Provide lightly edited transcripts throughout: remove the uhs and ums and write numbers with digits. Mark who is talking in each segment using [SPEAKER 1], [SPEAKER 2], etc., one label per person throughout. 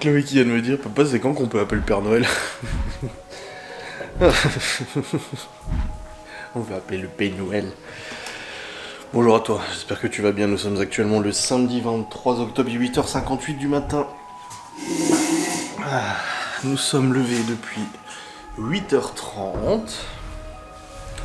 [SPEAKER 1] Chloé qui vient de me dire, papa, c'est quand qu'on peut appeler le Père Noël? On va appeler le Père Noël. Bonjour à toi, j'espère que tu vas bien. Nous sommes actuellement le samedi 23 octobre, 8h58 du matin. Nous sommes levés depuis 8h30.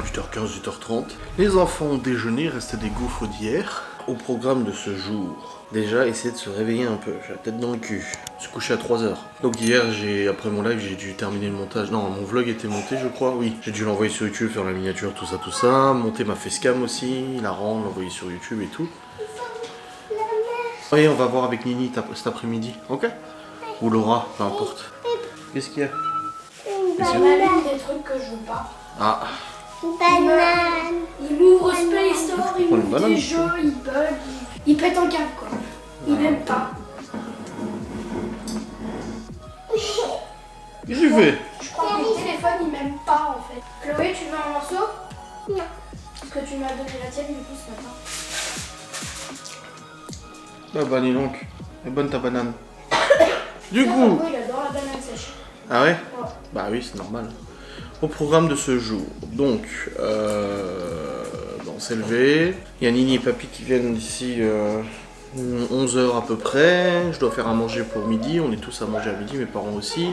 [SPEAKER 1] 8h15, 8h30. Les enfants ont déjeuné, restait des gaufres d'hier. Au programme de ce jour, déjà essayer de se réveiller un peu, j'ai la tête dans le cul. Je suis couché à 3h. Donc hier, après mon live, j'ai dû terminer le montage. Non, mon vlog était monté, je crois, oui. J'ai dû l'envoyer sur YouTube, faire la miniature, tout ça. Monter ma facecam aussi, la rendre, l'envoyer sur YouTube et tout. Oui, on va voir avec Nini cet après-midi, ok? Ou Laura, peu importe. Qu'est-ce qu'il y a?
[SPEAKER 2] Ça m'allume des trucs que je veux pas.
[SPEAKER 1] Ah.
[SPEAKER 2] Banane. Il m'ouvre Play Store, il
[SPEAKER 1] Une
[SPEAKER 2] m'ouvre
[SPEAKER 1] banane.
[SPEAKER 2] des jeux, il bug, il pète un câble quoi. Il m'aime pas.
[SPEAKER 1] Qu'est-ce que tu fais?
[SPEAKER 2] Je crois que le téléphone il m'aime pas en fait. Chloé, tu veux un morceau? Non. Parce que tu m'as donné la tienne du coup ce matin.
[SPEAKER 1] Bah dis donc, elle est bonne ta banane. Du
[SPEAKER 2] Ça,
[SPEAKER 1] coup...
[SPEAKER 2] Papa, il adore la banane sèche.
[SPEAKER 1] Ah ouais?
[SPEAKER 2] Ouais.
[SPEAKER 1] Bah oui, c'est normal. Au programme de ce jour, donc, on s'est levé. Il y a Nini et Papy qui viennent d'ici 11h à peu près. Je dois faire à manger pour midi. On est tous à manger à midi, mes parents aussi.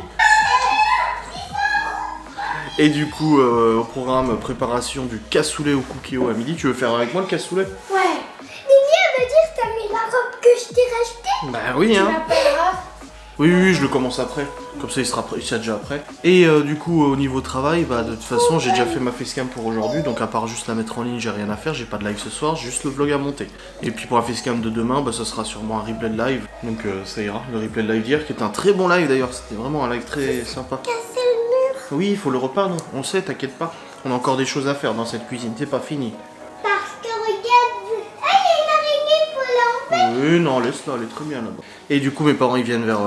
[SPEAKER 1] Et du coup, au programme, préparation du cassoulet au cookéo à midi. Tu veux faire avec moi le cassoulet?
[SPEAKER 2] Ouais. Nini, elle veut dire que t'as mis la robe que je t'ai rachetée.
[SPEAKER 1] Bah oui,
[SPEAKER 2] Tu
[SPEAKER 1] hein.
[SPEAKER 2] m'appelleras.
[SPEAKER 1] Oui, je le commence après. Comme ça, il sera déjà après. Et du coup, au niveau travail, bah de toute façon, j'ai déjà fait ma facecam pour aujourd'hui. Donc, à part juste la mettre en ligne, j'ai rien à faire. J'ai pas de live ce soir, juste le vlog à monter. Et puis, pour la facecam de demain, bah ça sera sûrement un replay de live. Donc, ça ira. Le replay de live d'hier, qui était un très bon live d'ailleurs. C'était vraiment un live très sympa.
[SPEAKER 2] Casser le mur.
[SPEAKER 1] Oui, il faut le repeindre. On sait, t'inquiète pas. On a encore des choses à faire dans cette cuisine. C'est pas fini.
[SPEAKER 2] Parce que regarde. Ah, il y a une araignée pour l'enlever.
[SPEAKER 1] Oui, non, laisse-la, elle est très bien là-bas. Et du coup, mes parents ils viennent vers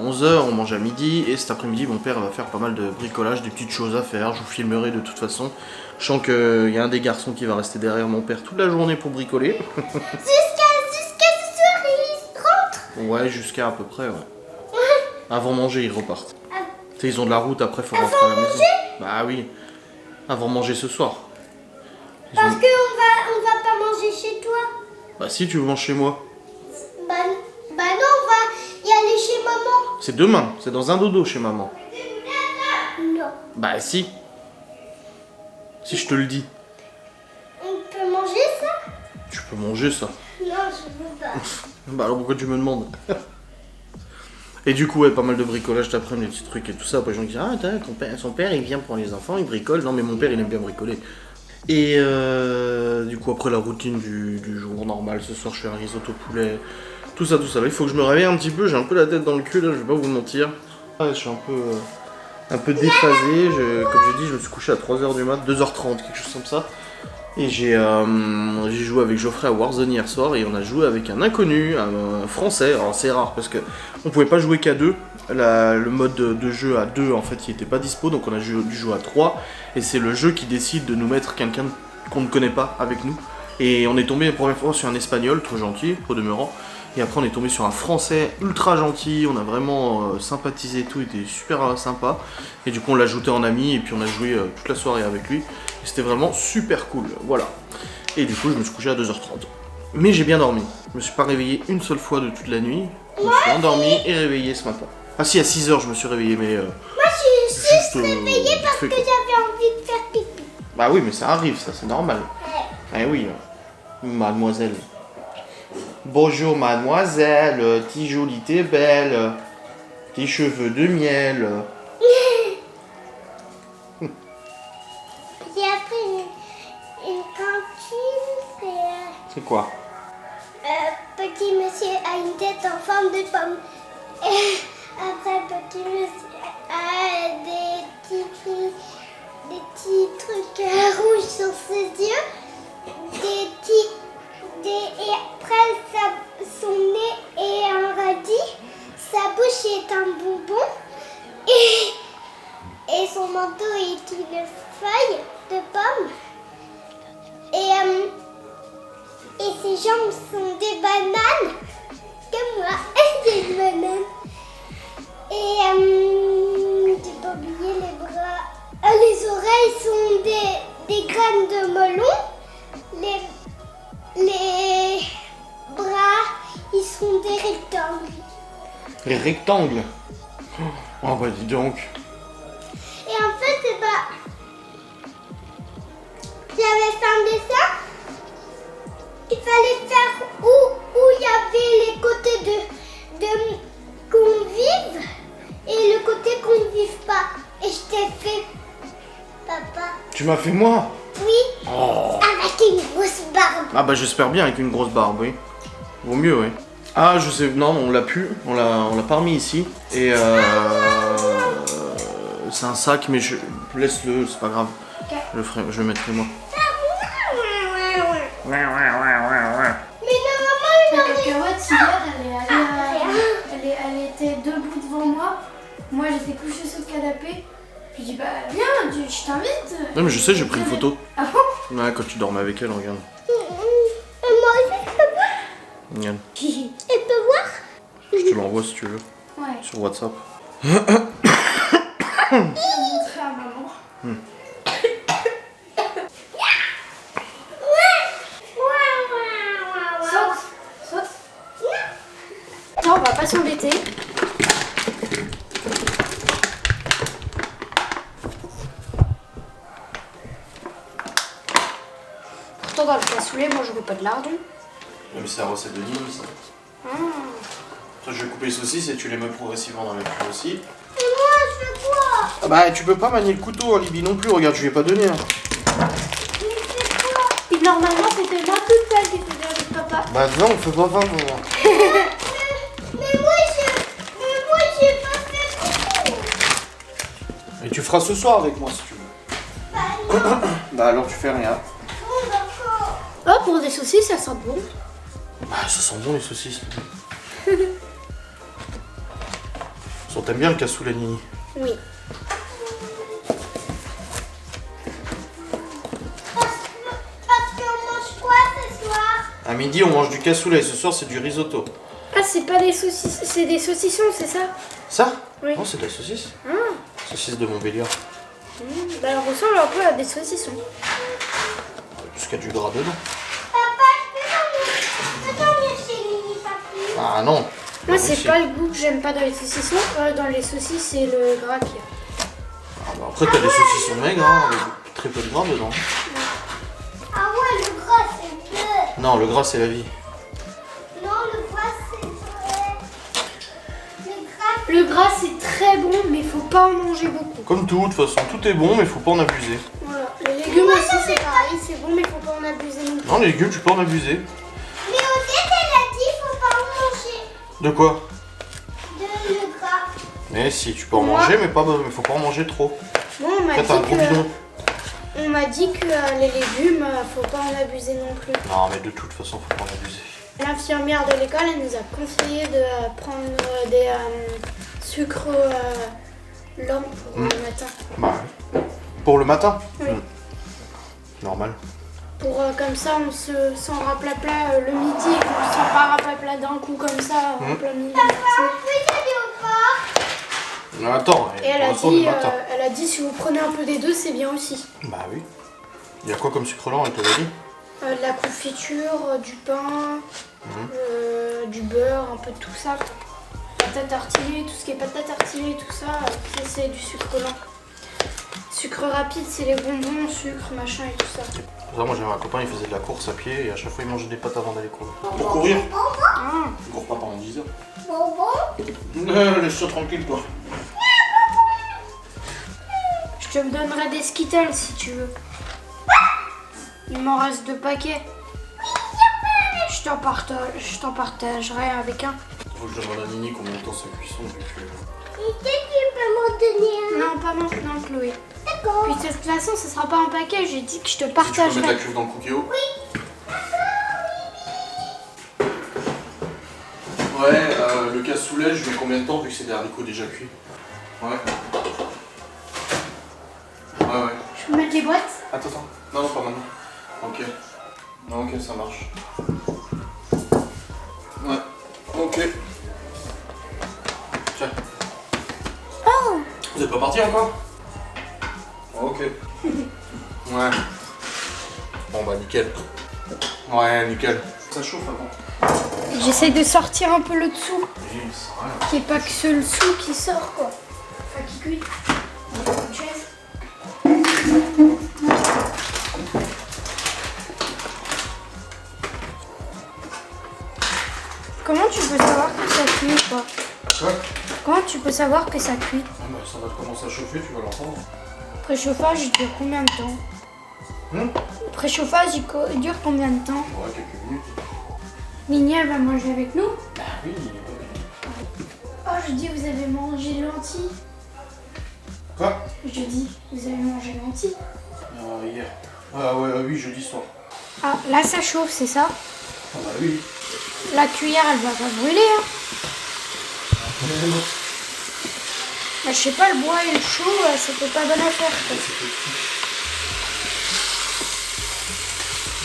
[SPEAKER 1] 11h, on mange à midi, et cet après-midi, mon père va faire pas mal de bricolage, des petites choses à faire. Je vous filmerai de toute façon. Je sens qu'il y a un des garçons qui va rester derrière mon père toute la journée pour bricoler.
[SPEAKER 2] Jusqu'à ce soir, il rentre.
[SPEAKER 1] Ouais, jusqu'à à peu près, ouais. Avant manger, ils repartent. Tu sais, ils ont de la route, après, faut rentrer à la maison. Bah oui, avant manger ce soir.
[SPEAKER 2] Parce qu'on va pas manger chez toi.
[SPEAKER 1] Bah si, tu manges chez moi.
[SPEAKER 2] Bah non, on va y aller chez maman.
[SPEAKER 1] C'est demain, c'est dans un dodo chez maman.
[SPEAKER 2] Non.
[SPEAKER 1] Bah si. Si je te le dis.
[SPEAKER 2] On peut manger ça?
[SPEAKER 1] Tu peux manger ça.
[SPEAKER 2] Non, je veux pas.
[SPEAKER 1] Bah alors pourquoi tu me demandes? Et du coup, ouais, pas mal de bricolage d'après-midi, des petits trucs et tout ça. Après, les gens disent, ah, son père, il vient pour les enfants, il bricole. Non, mais mon père, il aime bien bricoler. Et du coup, après la routine du jour normal, ce soir, je fais un risotto poulet. Tout ça. Là, il faut que je me réveille un petit peu. J'ai un peu la tête dans le cul, là, je vais pas vous mentir. Ouais, je suis un peu déphasé. Comme j'ai dit, je me suis couché à 3h du mat, 2h30, quelque chose comme ça. Et j'ai joué avec Geoffrey à Warzone hier soir et on a joué avec un inconnu, un français. Alors c'est rare parce que on pouvait pas jouer qu'à deux. Le mode de jeu à deux en fait il était pas dispo, donc on a dû jouer à 3. Et c'est le jeu qui décide de nous mettre quelqu'un qu'on ne connaît pas avec nous. Et on est tombé la première fois sur un espagnol, trop gentil, au demeurant. Et après on est tombé sur un français ultra gentil, on a vraiment sympathisé et tout, il était super sympa. Et du coup on l'a ajouté en ami et puis on a joué toute la soirée avec lui. Et c'était vraiment super cool, voilà. Et du coup je me suis couché à 2h30. Mais j'ai bien dormi, je me suis pas réveillé une seule fois de toute la nuit. Je me suis endormi et réveillé ce matin. Ah si, à 6h je me suis réveillé, mais...
[SPEAKER 2] Moi, je suis juste réveillée
[SPEAKER 1] vite
[SPEAKER 2] parce
[SPEAKER 1] fait,
[SPEAKER 2] que
[SPEAKER 1] quoi.
[SPEAKER 2] j'avais envie de faire pipi.
[SPEAKER 1] Bah oui, mais ça arrive, ça, c'est normal.
[SPEAKER 2] Ouais.
[SPEAKER 1] Eh oui, mademoiselle. Bonjour mademoiselle, t'es jolie, t'es belle, tes cheveux de miel.
[SPEAKER 2] J'ai appris une cantine,
[SPEAKER 1] C'est quoi?
[SPEAKER 2] petit monsieur a une tête en forme de pomme. Et après, petit monsieur a des petits trucs rouges sur ses yeux. Et après, son nez est un radis. Sa bouche est un bonbon. Et son manteau est une feuille de pomme. Et ses jambes sont des bananes. Comme moi, j'ai une banane.
[SPEAKER 1] Les rectangles. Oh bah dis donc.
[SPEAKER 2] Et en fait, j'avais fait un dessin. Il fallait faire où il y avait les côtés de convive et le côté convive pas. Et je t'ai fait, papa.
[SPEAKER 1] Tu m'as fait moi?
[SPEAKER 2] Oui,
[SPEAKER 1] Oh.
[SPEAKER 2] avec une grosse barbe.
[SPEAKER 1] Ah bah j'espère bien avec une grosse barbe, oui. Vaut mieux, oui. Ah je sais, non, on l'a plus, on l'a pas remis ici. Et c'est un sac, mais je laisse-le, c'est pas grave.
[SPEAKER 2] Okay.
[SPEAKER 1] Je le mettrai moi.
[SPEAKER 2] Mais normalement,
[SPEAKER 3] La cacahuète, hier, elle était debout devant moi. Moi, j'étais couchée sur le canapé. Je lui dis, bah viens, je t'invite.
[SPEAKER 1] Non mais je sais, j'ai pris une photo.
[SPEAKER 3] Ah bon?
[SPEAKER 1] Ouais, quand tu dormais avec elle, regarde.
[SPEAKER 2] moi aussi, je peux voir.
[SPEAKER 1] Regarde.
[SPEAKER 2] Elle peut voir.
[SPEAKER 1] Je te l'envoie si tu veux,
[SPEAKER 3] Ouais.
[SPEAKER 1] sur WhatsApp.
[SPEAKER 3] Je vais montrer à maman. Saute, saute. Non, on va pas s'embêter. Pourtant, dans le cassoulet, moi, je veux pas de lardon.
[SPEAKER 1] Mais c'est la recette de Nini, ça. Toi, je vais couper les saucisses et tu les mets progressivement dans le four aussi.
[SPEAKER 2] Et moi, je fais quoi?
[SPEAKER 1] Ah bah, tu peux pas manier le couteau, hein, Libby non plus. Regarde, je lui ai pas donné. Hein.
[SPEAKER 2] Je fais quoi?
[SPEAKER 3] Et normalement, c'était moi toute seule qui faisais avec papa.
[SPEAKER 1] Bah non, on fait pas 20 pour moi.
[SPEAKER 2] Mais moi, j'ai pas fait beaucoup.
[SPEAKER 1] Et tu feras ce soir avec moi si tu veux. Bah alors tu fais rien.
[SPEAKER 2] Bon, d'accord.
[SPEAKER 3] Oh, pour des saucisses, ça sent bon.
[SPEAKER 1] Bah ça sent bon les saucisses. T'aimes bien le cassoulet, Nini?
[SPEAKER 3] Oui.
[SPEAKER 2] Parce qu'on mange quoi ce soir?
[SPEAKER 1] À midi, on mange du cassoulet. Ce soir, c'est du risotto.
[SPEAKER 3] Ah, c'est pas des saucisses, c'est des saucissons, c'est ça?
[SPEAKER 1] Ça?
[SPEAKER 3] Oui.
[SPEAKER 1] Non, c'est de la saucisse.
[SPEAKER 3] Ah.
[SPEAKER 1] Saucisse de Montbéliard.
[SPEAKER 3] Bah, elle ressemble un peu à des saucissons.
[SPEAKER 1] Parce qu'il y a du gras dedans.
[SPEAKER 2] Papa, je peux dormir chez Mini Papi?
[SPEAKER 1] Ah non.
[SPEAKER 3] Moi,
[SPEAKER 1] Pas
[SPEAKER 3] c'est
[SPEAKER 1] possible.
[SPEAKER 3] pas le goût que j'aime pas dans les saucissons. Dans les saucisses, c'est le gras qu'il y a.
[SPEAKER 1] Ah bah après, t'as des saucissons maigres, hein, avec très peu de gras dedans.
[SPEAKER 2] Ah ouais, le gras, c'est bleu.
[SPEAKER 1] Non, le gras, c'est la vie.
[SPEAKER 2] Non, le gras, c'est vrai.
[SPEAKER 3] Le gras, c'est très bon, mais faut pas en manger beaucoup.
[SPEAKER 1] Comme tout, de toute façon, tout est bon, mais faut pas en abuser.
[SPEAKER 3] Voilà. Les légumes aussi, c'est pareil, c'est bon, mais faut pas en abuser non plus.
[SPEAKER 1] Non, les légumes, tu peux en abuser.
[SPEAKER 2] Mais Odette, elle a dit faut pas en manger
[SPEAKER 1] De quoi?
[SPEAKER 2] de le gras.
[SPEAKER 1] Mais si, tu peux en
[SPEAKER 3] Moi-
[SPEAKER 1] manger, mais faut pas en manger trop.
[SPEAKER 3] Moi, on m'a
[SPEAKER 1] Après, t'as un gros bidon.
[SPEAKER 3] dit que les légumes, faut pas en abuser non plus.
[SPEAKER 1] Non, mais de toute façon, faut pas en abuser.
[SPEAKER 3] L'infirmière de l'école, elle nous a conseillé de prendre des sucres lents pour le matin.
[SPEAKER 1] Bah ouais. Pour le matin?
[SPEAKER 3] Oui.
[SPEAKER 1] Normal.
[SPEAKER 3] Pour comme ça, on se sent raplapla le midi et qu'on se sent pas raplapla d'un coup comme ça en plein midi.
[SPEAKER 2] Oui, j'allais au parc.
[SPEAKER 1] Attends,
[SPEAKER 3] Et elle a,
[SPEAKER 1] pour l'instant, le
[SPEAKER 3] dit,
[SPEAKER 1] matin.
[SPEAKER 3] si vous prenez un peu des deux, c'est bien aussi.
[SPEAKER 1] Bah oui. Il y a quoi comme sucre lent, elle te l'a dit?
[SPEAKER 3] De la confiture, du pain, du beurre, un peu de tout ça. Pâte à tartiner, tout ce qui est pâte à tartiner, tout ça, c'est du sucre lent. Sucre rapide, c'est les bonbons, sucre, machin et tout ça.
[SPEAKER 1] Pour ça, moi j'avais un copain, il faisait de la course à pied et à chaque fois il mangeait des pâtes avant d'aller courir. Pour courir?
[SPEAKER 3] Ah.
[SPEAKER 1] Il court pas pendant 10 heures.
[SPEAKER 2] Bonbon.
[SPEAKER 1] Laisse-toi tranquille, toi.
[SPEAKER 3] Je te donnerai des Skittles si tu veux. Il m'en reste 2 paquets. Je t'en partagerai avec un.
[SPEAKER 1] Faut que je demande à Nini combien de temps ça cuisson.
[SPEAKER 2] Et peut-être tu peux m'en donner un.
[SPEAKER 3] Non, pas maintenant, Chloé.
[SPEAKER 2] D'accord.
[SPEAKER 3] Puis de toute façon, ce sera pas un paquet. J'ai dit que je te
[SPEAKER 1] Si tu peux mettre la
[SPEAKER 3] partagerai.
[SPEAKER 1] cuve dans le cookéo. Ouais, le cassoulet, je mets combien de temps vu que c'est des haricots déjà cuits? Ouais. Ouais.
[SPEAKER 3] Je peux mettre les boîtes?
[SPEAKER 1] Attends. Non, pas maintenant. Ok. Non, ok, ça marche. Ouais. Ok. Tiens.
[SPEAKER 3] Oh!
[SPEAKER 1] Vous êtes pas parti encore? Ok. Ouais. Bon bah nickel. Ouais, nickel. Ça chauffe avant.
[SPEAKER 3] J'essaye de sortir un peu le dessous.
[SPEAKER 1] mais ça sert à rien.
[SPEAKER 3] Qu'il n'y ait pas que le sou qui sort quoi. Enfin qui cuit. On va prendre une chaise. Comment tu peux savoir que ça cuit ou pas?
[SPEAKER 1] Quoi?
[SPEAKER 3] Comment tu peux savoir que ça cuit?
[SPEAKER 1] Ah bah, ça va commencer à chauffer, tu vas l'entendre.
[SPEAKER 3] Préchauffage, il dure combien de temps?
[SPEAKER 1] Le
[SPEAKER 3] Préchauffage, il dure combien de temps?
[SPEAKER 1] Ouais, quelques minutes.
[SPEAKER 3] Mini, elle va manger avec nous?
[SPEAKER 1] Bah oui,
[SPEAKER 3] Oh, je dis, vous avez mangé lentilles.
[SPEAKER 1] Quoi?
[SPEAKER 3] Je dis, vous avez mangé lentilles.
[SPEAKER 1] Hier. Ah ouais, oui, jeudi soir.
[SPEAKER 3] Ah, là, ça chauffe, c'est ça?
[SPEAKER 1] Ah bah oui.
[SPEAKER 3] La cuillère, elle va pas brûler, hein? Bah, je sais pas, le bois et le chaud, c'était pas bonne affaire, quoi.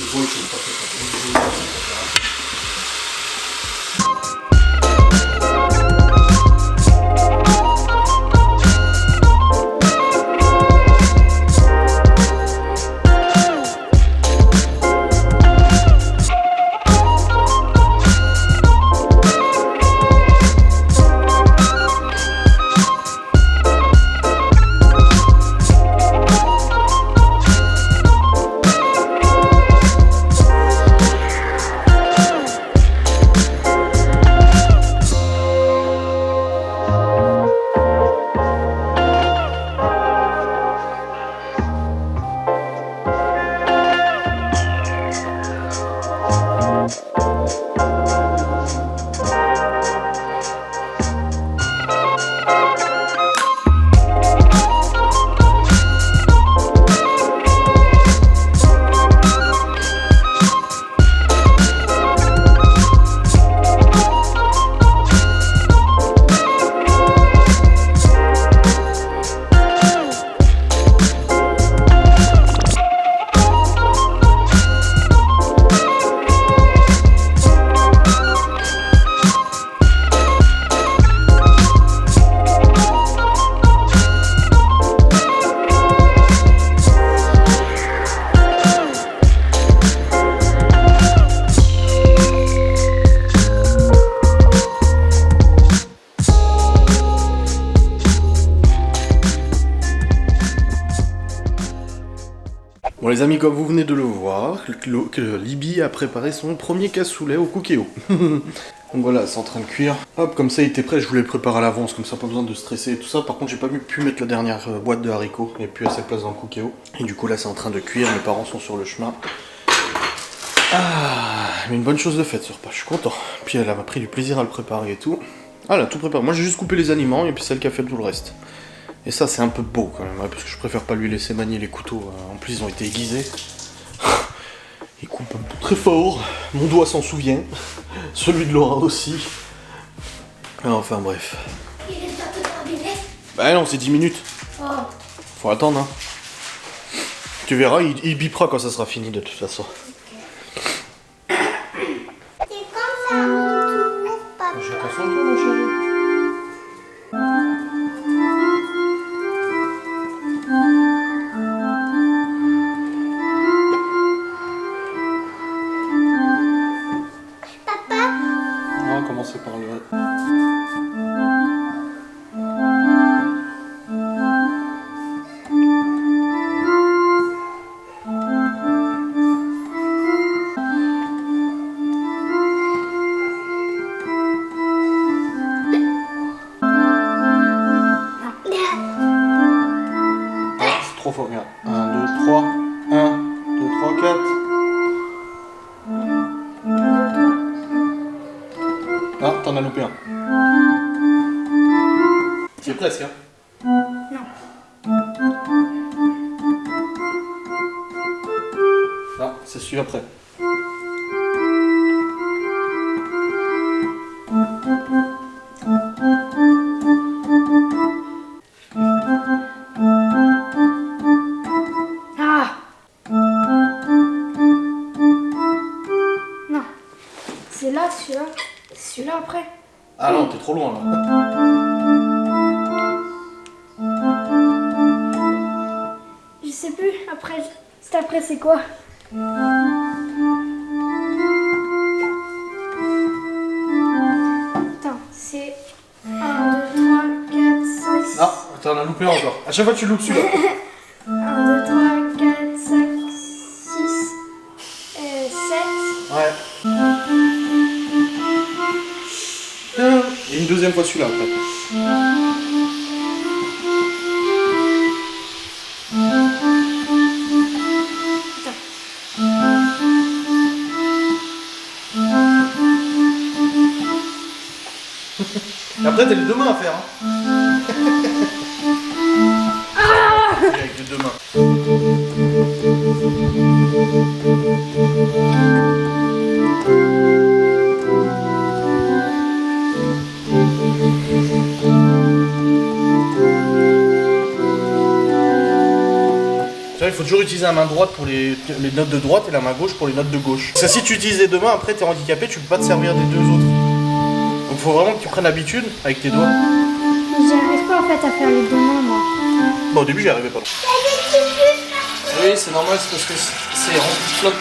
[SPEAKER 1] Le gros, je sais pas fait. Bon les amis, comme vous venez de le voir, que Libby a préparé son premier cassoulet au cookéo. Donc voilà, c'est en train de cuire. Hop, comme ça il était prêt, je voulais le préparer à l'avance, comme ça pas besoin de stresser et tout ça. Par contre j'ai pas pu mettre la dernière boîte de haricots, il n'y a plus assez de place dans le cookéo. Et du coup là c'est en train de cuire, mes parents sont sur le chemin. Ah, mais une bonne chose de faite ce repas, je suis content. Puis elle m'a pris du plaisir à le préparer et tout. Ah elle a tout préparé, moi j'ai juste coupé les aliments et puis c'est elle qui a fait tout le reste. Et ça c'est un peu beau quand même, ouais, parce que je préfère pas lui laisser manier les couteaux. En plus ils ont été aiguisés. Il coupe très fort, mon doigt s'en souvient, celui de Laura aussi. Enfin bref.
[SPEAKER 2] Il est bientôt terminé.
[SPEAKER 1] Bah non, c'est 10 minutes.
[SPEAKER 2] Oh.
[SPEAKER 1] Faut attendre, hein. Tu verras, il bipera quand ça sera fini de toute façon.
[SPEAKER 2] C'est comme ça, mon tour, papa.
[SPEAKER 1] Chacun son tour, ma chérie.
[SPEAKER 2] Papa,
[SPEAKER 1] On va commencer par le... Trois fois, regarde. 1, 2, 3. 1, 2, 3, 4. Ah, t'en as loupé un. C'est presque, hein.
[SPEAKER 3] Non.
[SPEAKER 1] Ah, c'est celui après.
[SPEAKER 3] Ah! Non. C'est là, celui-là. Celui-là après.
[SPEAKER 1] Ah non, t'es trop loin là.
[SPEAKER 3] Je sais plus. Après, c'est après, c'est quoi? Attends, c'est 1, 2, 3, 4, 5, 6.
[SPEAKER 1] Ah, t'en as loupé encore. À chaque fois, tu loupes celui-là.
[SPEAKER 3] 1, 2, 3, 4, 5, 6, 7.
[SPEAKER 1] Ouais. Et une deuxième fois celui-là après. Et après, t'as les deux mains à faire. Hein. Avec les deux mains. Il faut toujours utiliser la main droite pour les notes de droite et la main gauche pour les notes de gauche. Parce que si tu utilises les deux mains, après t'es handicapé, tu peux pas te servir des deux autres. Donc faut vraiment que tu prennes l'habitude avec tes doigts.
[SPEAKER 3] J'y arrive pas en fait à faire les deux mains moi.
[SPEAKER 1] Bon, au début j'y arrivais pas. Oui, c'est normal, c'est parce que c'est rempli de flotte.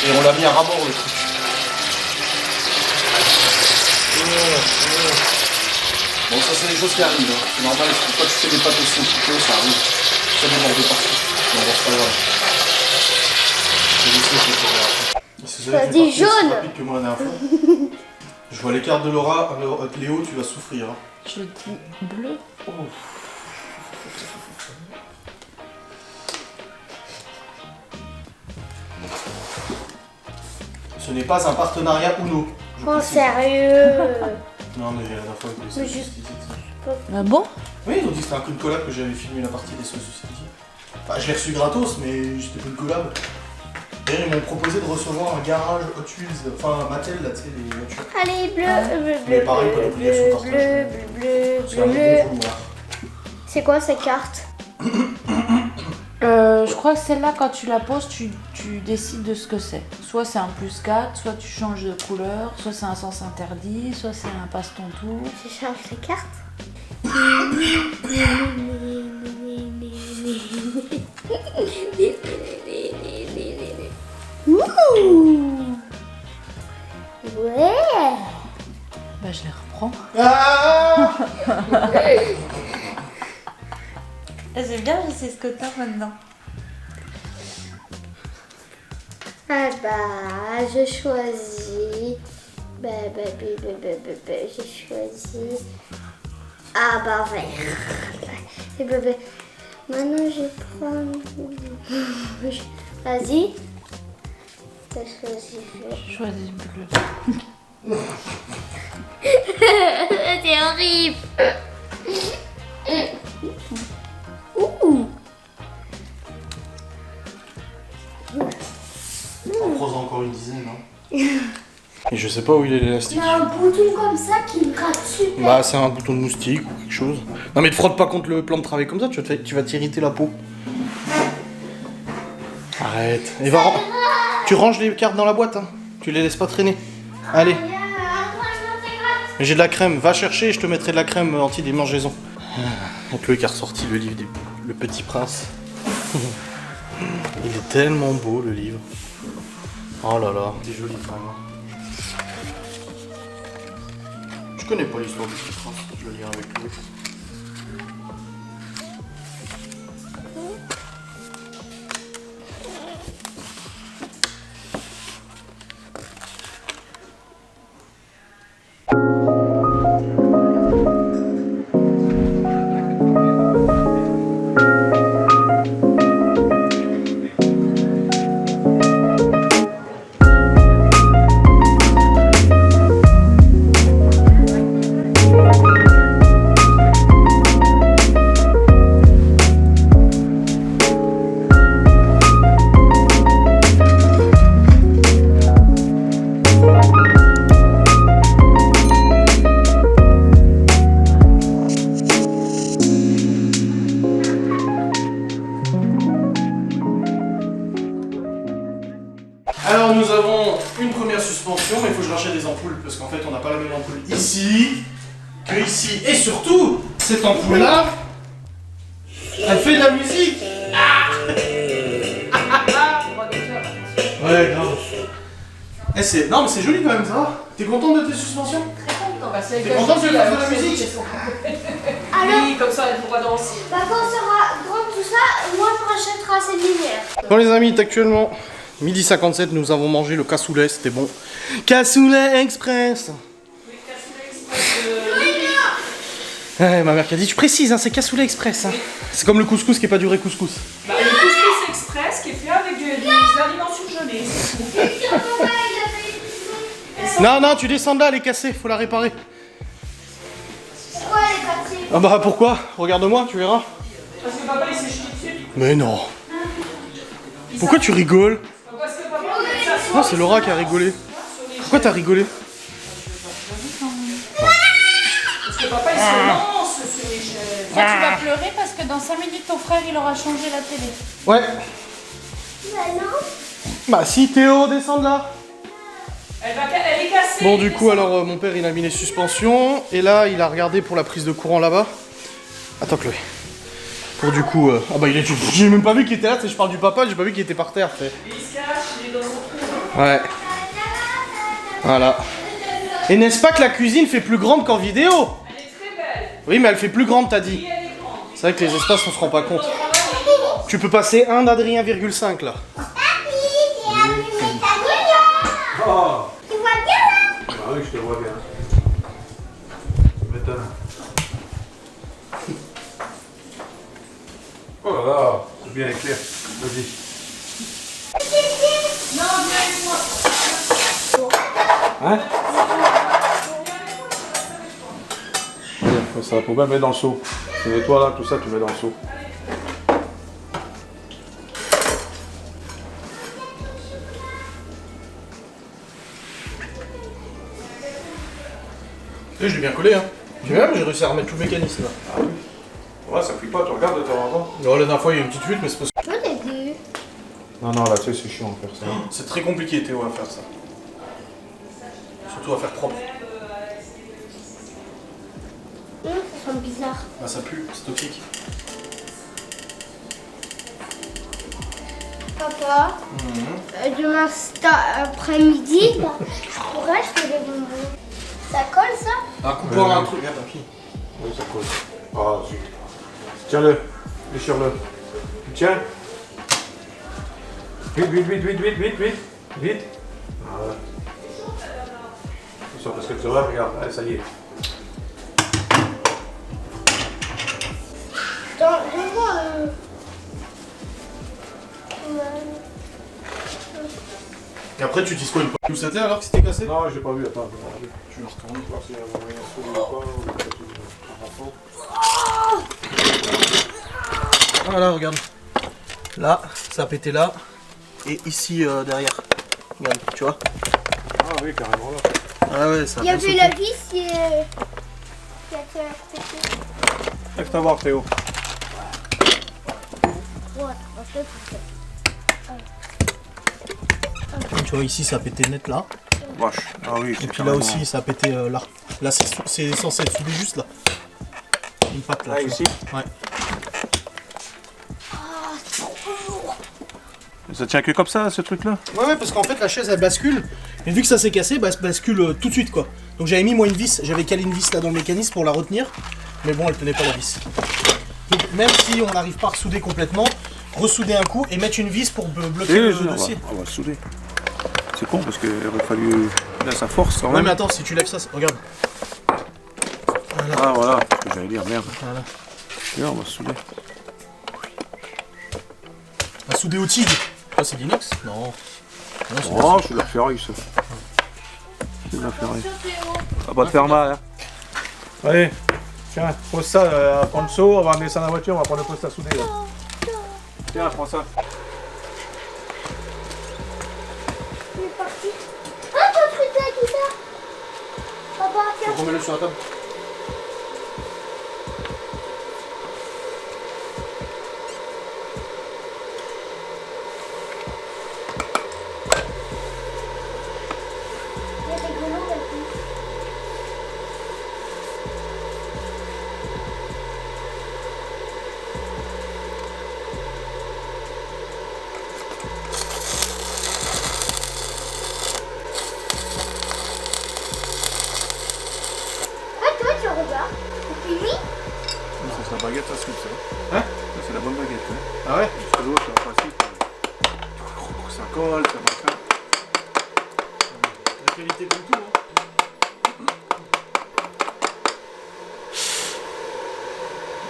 [SPEAKER 1] Et on l'a mis à rabord le truc. Bon, ça c'est des choses qui arrivent. Hein. C'est normal, quand tu fais des pâtes aussi un petit peu, ça arrive. Ça déborde partout. Non, bon, c'est pas grave. C'est
[SPEAKER 2] Choisis jaune.
[SPEAKER 1] plus rapide que moi la dernière fois. Je vois les cartes de Laura. Alors, Léo, tu vas souffrir. Hein.
[SPEAKER 4] Je dis bleu.
[SPEAKER 1] Oh. Ce n'est pas un partenariat Uno. je
[SPEAKER 2] Oh,
[SPEAKER 1] précise.
[SPEAKER 2] sérieux?
[SPEAKER 1] Non, mais la dernière fois, ils
[SPEAKER 2] Mais
[SPEAKER 1] voulaient
[SPEAKER 2] je-
[SPEAKER 1] ça.
[SPEAKER 4] Ah bon?
[SPEAKER 1] Oui, ils ont dit que c'était un coup de collab que j'avais filmé la partie des sauces Society. Enfin, je l'ai reçu gratos, mais j'étais pas une collab. D'ailleurs, ils m'ont proposé de recevoir un garage Hot Wheels, enfin Mattel, là, tu sais, les voitures.
[SPEAKER 2] Allez, bleu, bleu,
[SPEAKER 1] Mais
[SPEAKER 2] bleu,
[SPEAKER 1] pareil, pas
[SPEAKER 2] bleu,
[SPEAKER 1] d'obligation
[SPEAKER 2] bleu,
[SPEAKER 1] partage.
[SPEAKER 2] bleu, bleu,
[SPEAKER 1] C'est
[SPEAKER 2] bleu,
[SPEAKER 1] un
[SPEAKER 2] bleu.
[SPEAKER 1] bon vouloir.
[SPEAKER 2] C'est quoi ces cartes?
[SPEAKER 4] Je crois que celle-là, quand tu la poses, tu décides de ce que c'est. Soit c'est un +4, soit tu changes de couleur, soit c'est un sens interdit, soit c'est un passe-ton-tour.
[SPEAKER 2] Je change les cartes. Ouh. Ouais.
[SPEAKER 4] Bah je les reprends.
[SPEAKER 1] Ah
[SPEAKER 4] C'est bien, je sais ce que t'as maintenant.
[SPEAKER 2] Ah bah, je choisis. J'ai choisi. Ah bah vert. Et maintenant je prends. Vas-y. T'as choisi vert.
[SPEAKER 4] Je choisis bleu.
[SPEAKER 2] C'est horrible. Ouh.
[SPEAKER 1] En prends encore une dizaine, hein. Et je sais pas où il est l'élastique.
[SPEAKER 2] Il y a un bouton comme ça qui me gratte super.
[SPEAKER 1] Bah, c'est un bouton de moustique ou quelque chose. Non, mais te frotte pas contre le plan de travail comme ça, tu vas t'irriter la peau. Arrête. Et va, tu ranges les cartes dans la boîte, hein. Tu les laisses pas traîner. Allez. J'ai de la crème, va chercher, je te mettrai de la crème anti-démangeaison. Donc Loïc a ressorti le livre Le Petit Prince. Il est tellement beau le livre. Oh là là, il est joli quand même. Je connais pas l'histoire du Petit Prince, je vais lire avec lui. Alors nous avons une première suspension, mais il faut que je rachète des ampoules parce qu'en fait on n'a pas la même ampoule ici que ici. Et surtout, cette ampoule là, elle fait de la musique. Ah ouais, grave. Non mais c'est joli quand même, ça va? T'es content de tes suspensions?
[SPEAKER 3] Très content.
[SPEAKER 4] Passer avec
[SPEAKER 1] T'es content que je fasse de la musique?
[SPEAKER 2] Alors,
[SPEAKER 4] Oui, comme ça, elle pourra danser.
[SPEAKER 2] bah, quand on sera grand tout ça, moi je rachèterai cette lumière.
[SPEAKER 1] Bon les amis, il est actuellement 12h57, nous avons mangé le cassoulet, c'était bon. Cassoulet Express. Ouais, ma mère qui a dit, tu précises, hein, c'est cassoulet express. Hein. C'est comme le couscous qui est pas duré couscous.
[SPEAKER 4] Bah, le couscous express qui est fait avec des aliments surgelés.
[SPEAKER 1] Non, non, tu descends de là, elle est cassée, faut la réparer.
[SPEAKER 2] Pourquoi elle est passée?
[SPEAKER 1] Ah bah pourquoi? Regarde-moi, tu verras.
[SPEAKER 4] Parce que papa il s'est jeté dessus.
[SPEAKER 1] Mais non. Pourquoi tu rigoles?
[SPEAKER 4] Parce que papa il s'assoit.
[SPEAKER 1] Non, c'est Laura qui a rigolé. Pourquoi t'as rigolé?
[SPEAKER 4] Parce que papa il se lance sur les chaises.
[SPEAKER 3] Toi, tu vas pleurer parce que dans 5 minutes, ton frère, il aura changé la télé.
[SPEAKER 1] Ouais.
[SPEAKER 2] Bah non.
[SPEAKER 1] Bah si, Théo, descends de là.
[SPEAKER 4] Elle est cassée.
[SPEAKER 1] Bon, du coup, alors, mon père, il a mis les suspensions. Et là, il a regardé pour la prise de courant là-bas. Attends, Chloé. Pour du coup... Ah bah, il est... J'ai même pas vu qu'il était là, tu sais, je parle du papa, j'ai pas vu qu'il était par terre, tu sais.
[SPEAKER 4] Il se cache, il est dans son trou.
[SPEAKER 1] Ouais. Voilà. Et n'est-ce pas que la cuisine fait plus grande qu'en vidéo?
[SPEAKER 4] Elle est très belle.
[SPEAKER 1] Oui, mais elle fait plus grande, t'as dit.
[SPEAKER 4] Oui, elle est grande.
[SPEAKER 1] C'est vrai que les espaces, on se rend pas compte. Tu peux passer un d'Adrien,5 là.
[SPEAKER 5] Oh,
[SPEAKER 2] Tu vois bien là?
[SPEAKER 5] ah oui, je te vois bien. Tu m'étonnes. Oh là là, c'est bien clair. Vas-y.
[SPEAKER 4] Non, viens avec moi.
[SPEAKER 5] Hein? Ça, pour bien mettre dans le seau. Tu nettoies là, tout ça, tu mets dans le seau.
[SPEAKER 1] Et je l'ai bien collé, hein. Tu vois, j'ai réussi à remettre tout le mécanisme là.
[SPEAKER 5] Ah oui. Ouais, ça fuit pas, tu regardes de temps en temps.
[SPEAKER 1] Non, la dernière fois, il y a eu une petite fuite, mais c'est parce que...
[SPEAKER 2] Moi j'ai vu.
[SPEAKER 5] Non, non, là, tu sais, c'est chiant de faire ça.
[SPEAKER 1] C'est très compliqué, Théo, à faire ça. Surtout à faire propre.
[SPEAKER 2] Ça sent bizarre.
[SPEAKER 1] Bah, ça pue, c'est toxique.
[SPEAKER 2] Papa, demain après-midi, je pourrais acheter des bonbons. Ça colle ça?
[SPEAKER 1] Ah, coupe-moi un truc, regarde, pied.
[SPEAKER 5] Oui, ça colle. Ah, zut. Tiens-le, déchire-le. Tu tiens? Vite, vite, vite, vite, vite, vite, vite. Vite. Voilà. Attention, parce que tu vois, regarde, allez, ça y est.
[SPEAKER 2] Attends, je vois.
[SPEAKER 1] Et après, tu utilises quoi, une pointe? Où c'était alors que c'était cassé?
[SPEAKER 5] Non, j'ai pas vu, attends, je vais regarder.
[SPEAKER 1] Tu le retournes.
[SPEAKER 5] Voir s'il y a un moyen de sauver ou pas, ou peut-être un renfort.
[SPEAKER 1] Voilà, regarde. Là, ça a pété là. Et ici, derrière. Regarde, tu vois?
[SPEAKER 5] Ah oui, carrément là.
[SPEAKER 1] Ah ouais, ça a
[SPEAKER 2] Il y
[SPEAKER 1] bien
[SPEAKER 2] avait
[SPEAKER 1] sauté.
[SPEAKER 2] la vis qui a été acceptée.
[SPEAKER 5] Laisse-toi voir, Théo.
[SPEAKER 2] Ouais, en fait,
[SPEAKER 1] Tu vois, ici, ça a pété net là.
[SPEAKER 5] Vache. Ah oui,
[SPEAKER 1] Et puis là aussi, ça a pété là. Là, c'est censé être soudé juste là. Une patte là.
[SPEAKER 5] Ah,
[SPEAKER 1] tu vois.
[SPEAKER 5] ici?
[SPEAKER 1] Ouais.
[SPEAKER 5] Ça tient que comme ça, ce truc-là?
[SPEAKER 1] Ouais, parce qu'en fait, la chaise elle bascule. Et vu que ça s'est cassé, bah, elle bascule tout de suite quoi. Donc j'avais mis moi une vis, j'avais calé une vis là dans le mécanisme pour la retenir. Mais bon, elle tenait pas la vis. Donc même si on n'arrive pas à ressouder complètement, ressouder un coup et mettre une vis pour bloquer le dossier.
[SPEAKER 5] On va le souder. C'est con parce qu'il aurait fallu. Là, ça force quand
[SPEAKER 1] Ouais,
[SPEAKER 5] même.
[SPEAKER 1] mais attends, si tu lèves ça, regarde. Voilà.
[SPEAKER 5] Ah voilà, ce que j'allais dire, merde.
[SPEAKER 1] Voilà.
[SPEAKER 5] Là, on va se souder.
[SPEAKER 1] À souder au tigre. Ah, c'est de l'inox? Non. Non, c'est
[SPEAKER 5] Oh, c'est de la ferraille ça. C'est de la ferraille. Ça va pas te faire mal, hein. Allez, tiens, pose ça, prends le seau, on va ramener ça dans la voiture, on va prendre le poste à souder là. Tiens, prends ça.
[SPEAKER 2] il est parti. Ah, ton truc de la guitare. Papa, tiens.
[SPEAKER 1] remets-le sur la table.
[SPEAKER 2] Il est rigolo là-dessus. Oui.
[SPEAKER 5] Ça, c'est la baguette, ça, c'est ça.
[SPEAKER 1] Hein?
[SPEAKER 5] Ça, c'est la bonne baguette. Hein.
[SPEAKER 1] Ah ouais?
[SPEAKER 5] Parce que l'autre, c'est pas facile. Ça colle, ça va.
[SPEAKER 1] La qualité comme tout, hein.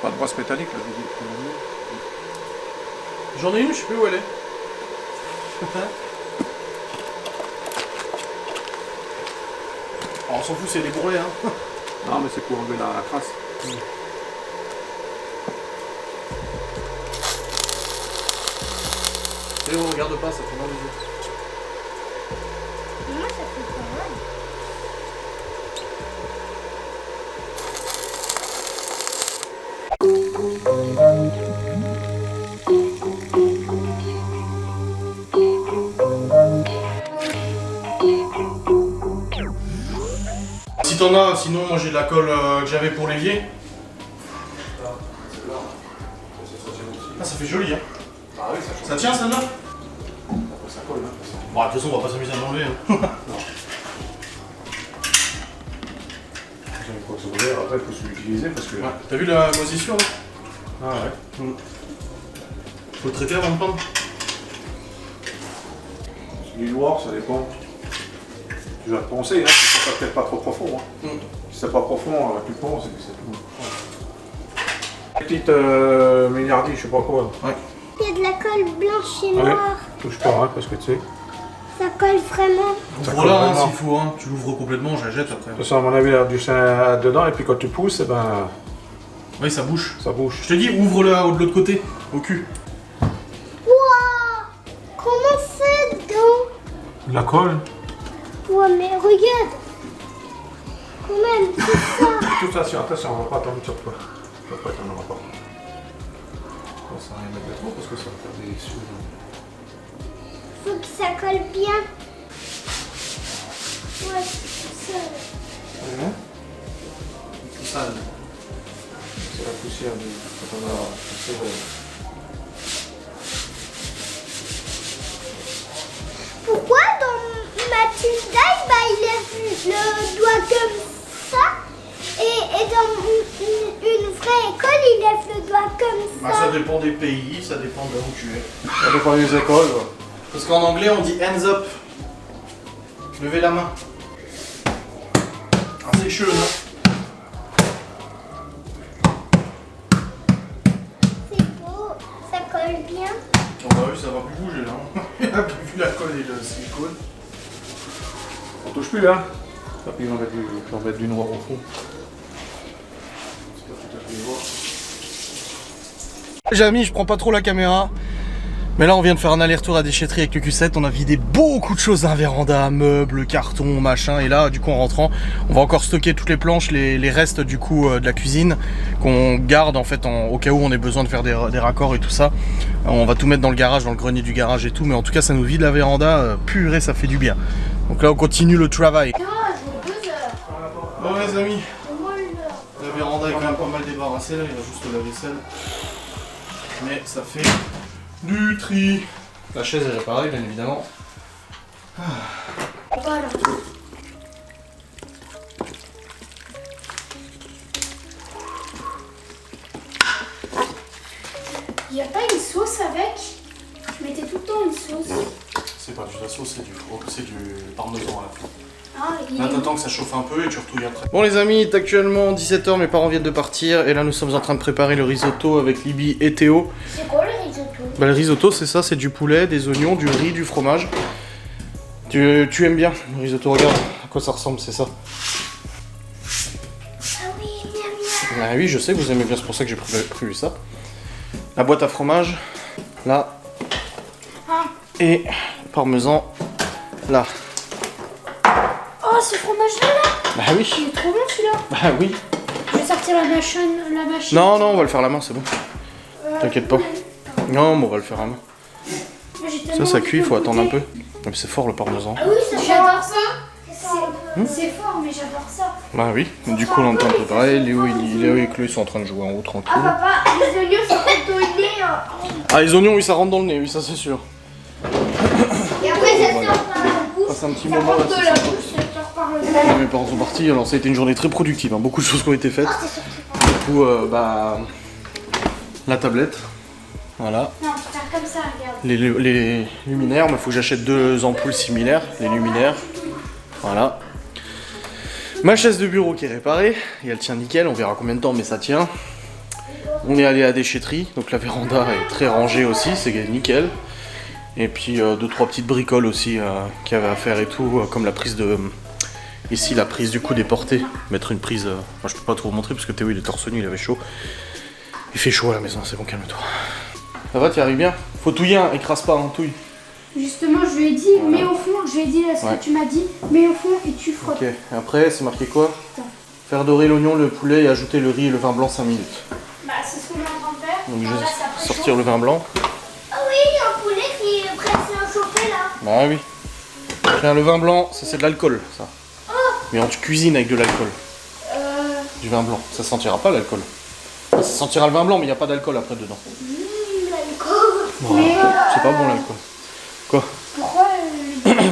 [SPEAKER 5] Pas de brosse métallique, là, je dis.
[SPEAKER 1] J'en ai une, je sais plus où elle est. On s'en fout, c'est des bourrelets, hein.
[SPEAKER 5] Non, mais c'est pour enlever la crasse.
[SPEAKER 1] Et on regarde pas, ça fait mal aux yeux.
[SPEAKER 2] Moi, ça fait pas mal.
[SPEAKER 1] Si t'en as, sinon moi j'ai de la colle que j'avais pour l'évier. Ah, ça fait joli, hein.
[SPEAKER 5] Ah oui, ça change.
[SPEAKER 1] Ça tient celle-là?
[SPEAKER 5] Ça colle, hein.
[SPEAKER 1] Bon, de toute façon, on va pas s'amuser à l'enlever. Hein.
[SPEAKER 5] Quoi que ce soit, après, il faut l'utiliser parce que.
[SPEAKER 1] Ouais. T'as vu la moisissure là?
[SPEAKER 5] Ah ouais.
[SPEAKER 1] Faut le traiter avant de peindre.
[SPEAKER 5] Du noir, ça dépend. Tu vas te penser, hein, c'est peut-être pas trop profond. Hein. Si c'est pas profond, tu penses et puis c'est tout. Petite milliardie, je sais pas quoi.
[SPEAKER 1] Ouais.
[SPEAKER 2] Il y a de la colle blanche et
[SPEAKER 5] Ouais.
[SPEAKER 2] noire.
[SPEAKER 5] Touche pas, hein, parce que tu sais.
[SPEAKER 2] Ça colle vraiment.
[SPEAKER 1] Ouvre-la hein,
[SPEAKER 5] vraiment.
[SPEAKER 1] s'il faut, hein. Tu l'ouvres complètement, je la jette après.
[SPEAKER 5] De toute façon, à mon avis, il y a du sein dedans et puis quand tu pousses, eh ben,
[SPEAKER 1] Oui, ça bouge.
[SPEAKER 5] ça bouge.
[SPEAKER 1] Je te dis, ouvre-la de l'autre côté, au cul.
[SPEAKER 2] Waouh! Comment c'est dedans?
[SPEAKER 5] La colle.
[SPEAKER 2] Ouais, mais regarde. Quand même, tout ça.
[SPEAKER 5] Tout ça, attention, on va pas tomber sur toi. Après, t'en auras pas. Ça va rien mettre de trop parce que ça va faire des sous.
[SPEAKER 2] Faut que ça colle bien. Ouais, c'est tout ça.
[SPEAKER 1] Tout ça.
[SPEAKER 5] C'est la poussière du. Quand on a.
[SPEAKER 2] Pourquoi dans Mathilda, il lève le doigt comme ça et dans une vraie école, il lève le doigt comme
[SPEAKER 1] Bah, ça dépend des pays, ça dépend de où tu es.
[SPEAKER 5] Ça dépend des écoles. Ouais.
[SPEAKER 1] Parce qu'en anglais, on dit hands up. Levez la main. Ah, c'est chaud, non?
[SPEAKER 2] C'est beau, ça colle bien.
[SPEAKER 1] On va vu, ça va plus bouger là. Il a plus vu la colle et le silicone.
[SPEAKER 5] On touche plus là. Et puis on va mettre du noir au fond. C'est pas tout à fait noir.
[SPEAKER 1] J'ai mis, je prends pas trop la caméra. Mais là on vient de faire un aller-retour à déchetterie avec le Q7, on a vidé beaucoup de choses dans la véranda, meubles, cartons, machin, et là du coup en rentrant, on va encore stocker toutes les planches, les restes du coup de la cuisine, qu'on garde en fait au cas où on ait besoin de faire des raccords et tout ça. On va tout mettre dans le garage, dans le grenier du garage et tout, mais en tout cas ça nous vide la véranda, purée ça fait du bien. Donc là on continue le travail.
[SPEAKER 2] Non, j'ai 2 heures.
[SPEAKER 1] Bon les amis,
[SPEAKER 2] Au moins 1 heure.
[SPEAKER 1] la véranda est quand même pas mal débarrassée là, il y a juste la vaisselle. Mais ça fait du tri. La chaise elle est pareille bien évidemment.
[SPEAKER 2] Voilà.
[SPEAKER 3] Il n'y a pas une sauce avec? Je mettais tout le temps une sauce.
[SPEAKER 1] C'est pas du la sauce, c'est du parmesan à la fin.
[SPEAKER 3] Ah, il
[SPEAKER 1] Là
[SPEAKER 3] est...
[SPEAKER 1] t'attends que ça chauffe un peu et tu retouilles après. Bon les amis, il est actuellement 17h, mes parents viennent de partir et là nous sommes en train de préparer le risotto avec Libby et Théo.
[SPEAKER 2] C'est quoi le risotto?
[SPEAKER 1] Bah le risotto c'est ça, c'est du poulet, des oignons, du riz, du fromage. Tu aimes bien le risotto, regarde à quoi ça ressemble, c'est ça.
[SPEAKER 2] Ah oui, miam miam.
[SPEAKER 1] Ah oui je sais que vous aimez bien, c'est pour ça que j'ai prévu ça. La boîte à fromage, là. Et le parmesan, là.
[SPEAKER 3] Oh, ce fromage-là, là,
[SPEAKER 1] Bah oui,
[SPEAKER 3] il est trop bon celui-là.
[SPEAKER 1] bah oui.
[SPEAKER 3] Je vais sortir la machine.
[SPEAKER 1] Non, non, on va le faire à la main, c'est bon. T'inquiète pas. Non, mais on va le faire à la main. Ça cuit, il faut attendre un peu. Mais c'est fort le parmesan.
[SPEAKER 3] Ah oui, ça j'adore ça.
[SPEAKER 1] Hmm.
[SPEAKER 3] C'est fort, mais j'adore ça.
[SPEAKER 1] Bah oui, du coup on entend un peu pareil. Léo et Chloé sont en train de jouer en haut tranquille.
[SPEAKER 3] Ah papa, les oignons ça rentre dans le nez.
[SPEAKER 1] Ah les oignons, oui, ça rentre dans le nez, oui, ça c'est sûr.
[SPEAKER 2] Et après, ça
[SPEAKER 1] Bon,
[SPEAKER 2] sort par la bouche.
[SPEAKER 1] Passe un petit
[SPEAKER 3] Ça
[SPEAKER 1] moment là.
[SPEAKER 3] rentre de la bouche, ça sort par le nez.
[SPEAKER 1] Mes parents sont partis, alors ça a été une journée très productive, hein. Beaucoup de choses qui ont été faites. coup, la tablette. Voilà.
[SPEAKER 3] Non, faut faire comme ça, regarde.
[SPEAKER 1] Les luminaires, il faut que j'achète 2 ampoules similaires, les luminaires. Voilà. Ma chaise de bureau qui est réparée, et elle tient nickel, on verra combien de temps, mais ça tient. On est allé à la déchetterie, donc la véranda est très rangée aussi, c'est nickel. Et puis 2-3 petites bricoles aussi qu'il y avait à faire et tout, comme la prise de... Ici, la prise du coup des portées. Mettre une prise... Moi, je peux pas trop vous montrer parce que Théo il est torse nu, il avait chaud. Il fait chaud à la maison, c'est bon, calme-toi. Ça va, tu arrives bien? Faut touiller, hein, écrase pas, hein, touille.
[SPEAKER 3] Justement, je lui ai dit,
[SPEAKER 1] Voilà.
[SPEAKER 3] mets au fond, je lui ai dit là, ce
[SPEAKER 1] Ouais.
[SPEAKER 3] que tu m'as dit, mets au fond et tu frottes.
[SPEAKER 1] Ok, et après, c'est marqué quoi?
[SPEAKER 3] Attends.
[SPEAKER 1] Faire dorer l'oignon, le poulet et ajouter le riz et le vin blanc 5 minutes.
[SPEAKER 3] Bah, c'est ce qu'on est en train de faire.
[SPEAKER 1] Donc je
[SPEAKER 3] Là,
[SPEAKER 1] vais
[SPEAKER 3] ça préchauffe.
[SPEAKER 1] sortir le vin blanc.
[SPEAKER 2] Ah oui, il y a un poulet qui est pressé à chauffer là.
[SPEAKER 1] Bah oui. Tiens, le vin blanc, ça c'est de l'alcool, ça. Mais tu cuisines avec de l'alcool. Du vin blanc. Ça sentira pas l'alcool. Ça sentira le vin blanc, mais il n'y a pas d'alcool après dedans.
[SPEAKER 2] L'alcool.
[SPEAKER 1] C'est pas bon l'alcool. Quoi?
[SPEAKER 3] Pourquoi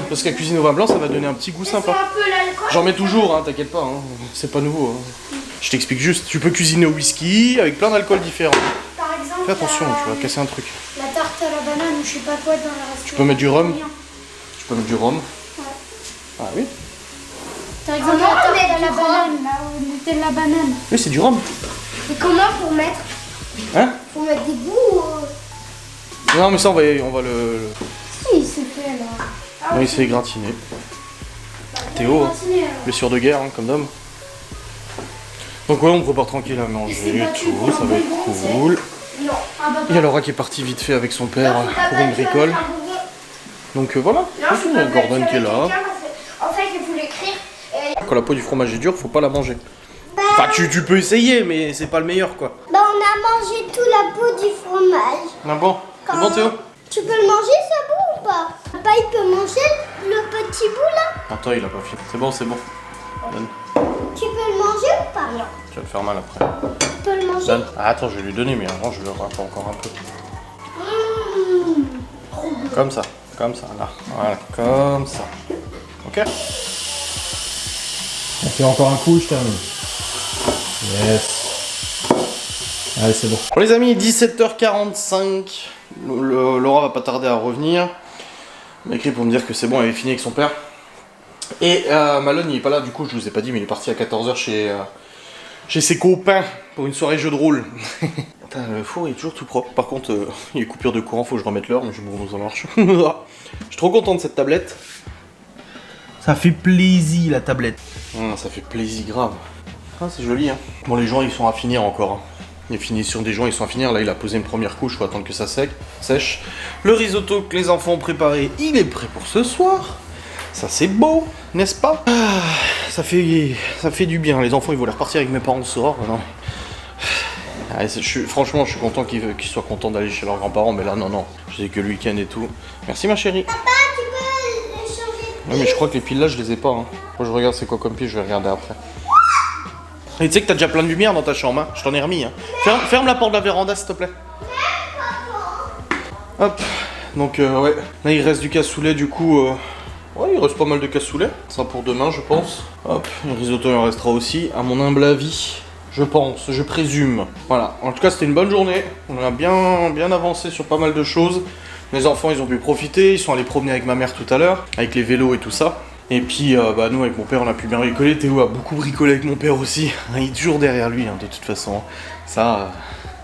[SPEAKER 1] Parce qu'à cuisiner au vin blanc, ça va donner un petit goût
[SPEAKER 2] C'est
[SPEAKER 1] sympa.
[SPEAKER 2] un peu l'alcool.
[SPEAKER 1] J'en mets toujours, hein, t'inquiète pas, hein. C'est pas nouveau. Hein. Je t'explique juste, tu peux cuisiner au whisky avec plein d'alcools différents.
[SPEAKER 3] Par exemple,
[SPEAKER 1] Fais attention, tu vas casser un truc.
[SPEAKER 3] la tarte à la banane ou je sais pas quoi dans la restaurant.
[SPEAKER 1] Tu peux mettre du rhum. Tu peux mettre du rhum.
[SPEAKER 3] Ouais.
[SPEAKER 1] Ah oui?
[SPEAKER 3] Par exemple, la tarte à la banane, là où était la banane.
[SPEAKER 1] Oui, c'est du rhum.
[SPEAKER 2] Et comment pour mettre?
[SPEAKER 1] Hein?
[SPEAKER 2] Faut mettre des bouts.
[SPEAKER 1] Non, mais ça, on va le...
[SPEAKER 3] Si, c'est fait alors.
[SPEAKER 1] Oui, c'est gratiné. Théo, hein.
[SPEAKER 3] Gratiné, alors.
[SPEAKER 1] Blessure de guerre, hein, comme d'homme. Donc ouais, on repart tranquille à manger et tout, ça va être cool.
[SPEAKER 2] Non.
[SPEAKER 3] Ah bah,
[SPEAKER 1] Il y a Laura qui est partie vite fait avec son père pour une bricole. Donc voilà, il y a Gordon qui est là.
[SPEAKER 2] En fait, il faut l'écrire.
[SPEAKER 1] Quand la peau du fromage est dure, faut pas la manger. Enfin, tu peux essayer, mais c'est pas le meilleur quoi.
[SPEAKER 2] Bah, on a mangé toute la peau du fromage.
[SPEAKER 1] Ah bon? C'est bon Théo?
[SPEAKER 2] Tu peux le manger, ce bout ou pas? Papa, il peut manger le petit bout là?
[SPEAKER 1] Attends, il a pas fini. C'est bon, c'est bon. Donne.
[SPEAKER 2] Tu peux le manger ou pas? Non.
[SPEAKER 1] Tu vas le faire mal après.
[SPEAKER 2] Tu peux le manger?
[SPEAKER 1] Donne. Ah, attends, je vais lui donner, mais avant, je le râpe encore un peu. Comme ça, là. Voilà, comme ça. Ok?
[SPEAKER 5] On fait encore un coup, je termine. Yes. Allez, c'est bon.
[SPEAKER 1] Bon les amis, 17h45. Laura va pas tarder à revenir. Elle m'a écrit pour me dire que c'est bon, elle avait fini avec son père. Et Malone il est pas là, du coup je vous ai pas dit, mais il est parti à 14h chez ses copains pour une soirée jeu de rôle. Putain, le four il est toujours tout propre. Par contre, il y a coupure de courant, faut que je remette l'heure, mais je me ça marche. Je suis trop content de cette tablette. Ça fait plaisir la tablette. Ça fait plaisir grave. Ah, c'est joli hein. Bon, les joints ils sont à finir encore. Hein. Les finitions des joints ils sont à finir. Là il a posé une première couche, faut attendre que ça sèche. Le risotto que les enfants ont préparé, il est prêt pour ce soir. Ça c'est beau, n'est-ce pas? Ça fait du bien. Les enfants ils voulaient repartir avec mes parents ce soir. Non. Franchement je suis content qu'ils soient contents d'aller chez leurs grands-parents, mais là non. Je sais que le week-end et tout. Merci ma chérie.
[SPEAKER 2] Papa, tu peux changer de
[SPEAKER 1] Ouais, mais je crois que les piles là je les ai pas. Hein. Moi je regarde c'est quoi comme pile, je vais regarder après. Et tu sais que t'as déjà plein de lumière dans ta chambre, hein. Je t'en ai remis. Hein. Ferme la porte de la véranda s'il te plaît. Hop. Donc ouais, là il reste du cassoulet du coup. Ouais, il reste pas mal de cassoulet. Ça sera pour demain je pense. Hop, le risotto il en restera aussi. À mon humble avis, je pense, je présume. Voilà, en tout cas c'était une bonne journée. On a bien avancé sur pas mal de choses. Les enfants ils ont pu profiter, ils sont allés promener avec ma mère tout à l'heure, avec les vélos et tout ça. Et puis nous avec mon père on a pu bien bricoler. Théo a beaucoup bricolé avec mon père aussi. Il est toujours derrière lui hein, de toute façon. Ça,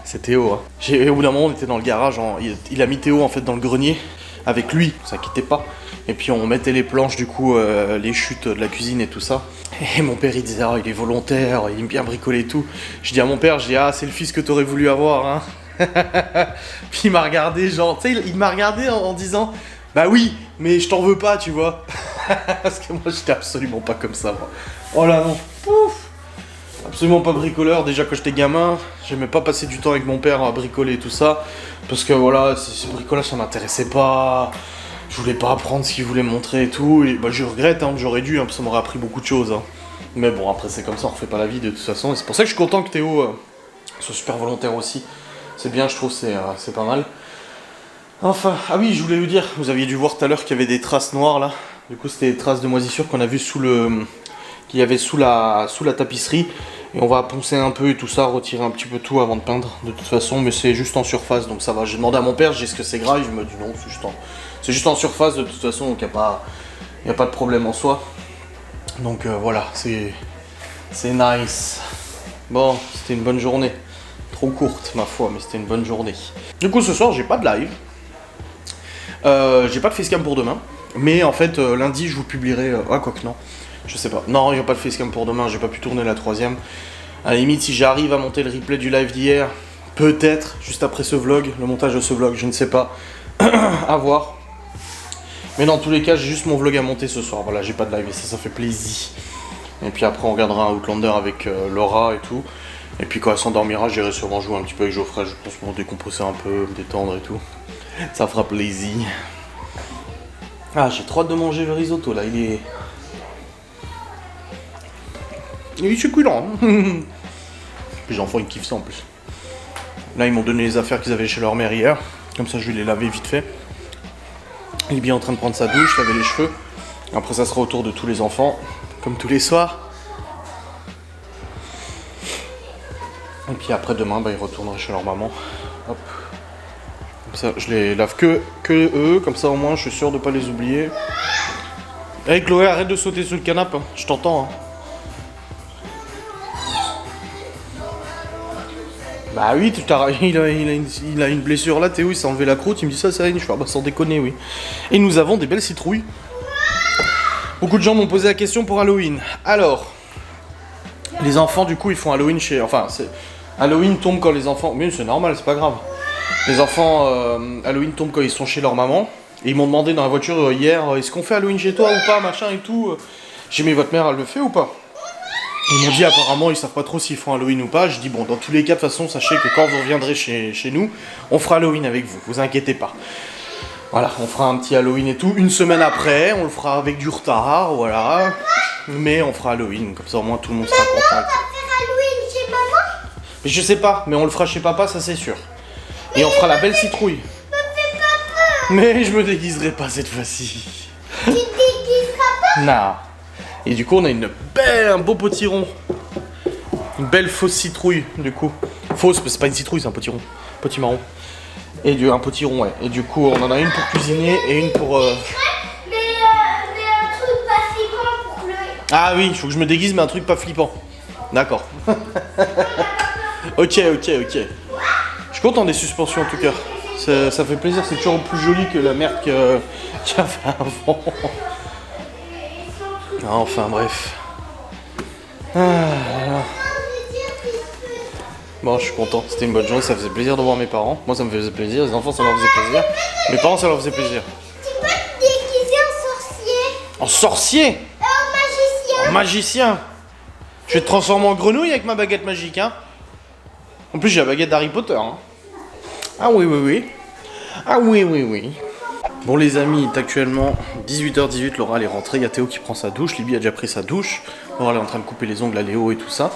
[SPEAKER 1] c'est Théo. Hein. Au bout d'un moment on était dans le garage, hein. Il a mis Théo en fait dans le grenier avec lui, ça quittait pas. Et puis on mettait les planches du coup, les chutes de la cuisine et tout ça. Et mon père il disait ah il est volontaire, il aime bien bricoler et tout. Je dis à mon père, ah c'est le fils que t'aurais voulu avoir hein. Puis il m'a regardé genre, tu sais il m'a regardé en disant bah oui mais je t'en veux pas tu vois. Parce que moi j'étais absolument pas comme ça moi. Oh là non, pouf. Absolument pas bricoleur, déjà quand j'étais gamin, j'aimais pas passer du temps avec mon père à bricoler et tout ça. Parce que voilà, ce bricolage ça m'intéressait pas. Je voulais pas apprendre ce qu'il voulait me montrer et tout. Et bah je regrette, hein, j'aurais dû, hein, ça m'aurait appris beaucoup de choses. Hein. Mais bon après c'est comme ça, on refait pas la vie de toute façon. Et c'est pour ça que je suis content que Théo soit super volontaire aussi. C'est bien, je trouve, c'est pas mal. Enfin, ah oui, je voulais vous dire, vous aviez dû voir tout à l'heure qu'il y avait des traces noires là. Du coup, c'était des traces de moisissure qu'on a vues qu'il y avait sous la tapisserie. Et on va poncer un peu et tout ça, retirer un petit peu tout avant de peindre de toute façon, mais c'est juste en surface donc ça va. J'ai demandé à mon père, j'ai dit est-ce que c'est grave, il me dit non, c'est juste en surface de toute façon donc il n'y a pas de problème en soi. Donc voilà, c'est nice. Bon, c'était une bonne journée. Trop courte ma foi, mais c'était une bonne journée. Du coup ce soir j'ai pas de live. J'ai pas de facecam pour demain. Mais en fait lundi je vous publierai... Ah quoi que non. Je sais pas. Non, il n'y a pas de facecam pour demain, j'ai pas pu tourner la 3ème. À la limite, si j'arrive à monter le replay du live d'hier, peut-être, juste après ce vlog, le montage de ce vlog, je ne sais pas. À voir. Mais dans tous les cas, j'ai juste mon vlog à monter ce soir. Voilà, j'ai pas de live et ça fait plaisir. Et puis après, on regardera un Outlander avec Laura et tout. Et puis quand elle s'endormira, j'irai sûrement jouer un petit peu avec Geoffrey, je pense, pour décompresser un peu, me détendre et tout. Ça fera plaisir. Ah, j'ai trop hâte de manger le risotto là, il est succulent. Puis les enfants ils kiffent ça en plus. Là ils m'ont donné les affaires qu'ils avaient chez leur mère hier. Comme ça je vais les laver vite fait. Il est bien en train de prendre sa douche, laver les cheveux. Après ça sera au tour de tous les enfants. Comme tous les soirs. Et puis après demain ils retourneraient chez leur maman. Hop. Comme ça je les lave que eux. Comme ça au moins je suis sûr de pas les oublier. Hey Chloé, arrête de sauter sur le canapé, hein. Je t'entends. Hein. Bah oui, il a une blessure là, Théo, il s'est enlevé la croûte, il me dit ça, je fais, ah bah sans déconner, oui. Et nous avons des belles citrouilles. Beaucoup de gens m'ont posé la question pour Halloween. Alors, les enfants du coup ils font Halloween chez... Enfin, Halloween tombe quand les enfants... Mais c'est normal, c'est pas grave. Les enfants, Halloween tombe quand ils sont chez leur maman. Et ils m'ont demandé dans la voiture hier, est-ce qu'on fait Halloween chez toi ou pas, machin et tout. J'ai dit, mais votre mère elle le fait ou pas? Ils m'ont dit apparemment ils savent pas trop s'ils font Halloween ou pas. Je dis bon, dans tous les cas de toute façon sachez que quand vous reviendrez chez nous, on fera Halloween avec vous inquiétez pas. Voilà, on fera un petit Halloween et tout, une semaine après, on le fera avec du retard, voilà. Mais on fera Halloween, comme ça au moins tout le monde sera content.
[SPEAKER 2] On va faire Halloween chez maman?
[SPEAKER 1] Mais je sais pas, mais on le fera chez papa, ça c'est sûr. Et on fera la belle citrouille.
[SPEAKER 2] Me fais pas peur.
[SPEAKER 1] Mais je me déguiserai pas cette fois-ci.
[SPEAKER 2] Tu te déguiseras pas?
[SPEAKER 1] Non. Et du coup on a un beau potiron. Une belle fausse citrouille du coup. Fausse, mais c'est pas une citrouille, c'est un potiron. Petit marron. Et un potiron, ouais. Et du coup on en a une pour cuisiner et une pour...
[SPEAKER 2] Mais un truc pas flippant pour le...
[SPEAKER 1] Ah oui, il faut que je me déguise mais un truc pas flippant. D'accord. Ok. Je suis content des suspensions en tout cas. Ça fait plaisir, c'est toujours plus joli que la merde qu'il y avait avant. Enfin bref. Bon, je suis content, c'était une bonne journée, ça faisait plaisir de voir mes parents. Moi ça me faisait plaisir, les enfants ça leur faisait plaisir. Mes parents ça leur faisait plaisir.
[SPEAKER 2] Tu peux te déguiser en sorcier?
[SPEAKER 1] En sorcier?
[SPEAKER 2] En magicien?
[SPEAKER 1] En magicien? Je vais te transformer en grenouille avec ma baguette magique, hein. En plus j'ai la baguette d'Harry Potter, hein. Ah oui. Ah oui. Bon les amis, il est actuellement 18h18, Laura elle est rentrée, il y a Théo qui prend sa douche, Libby a déjà pris sa douche. Laura elle est en train de couper les ongles à Léo et tout ça.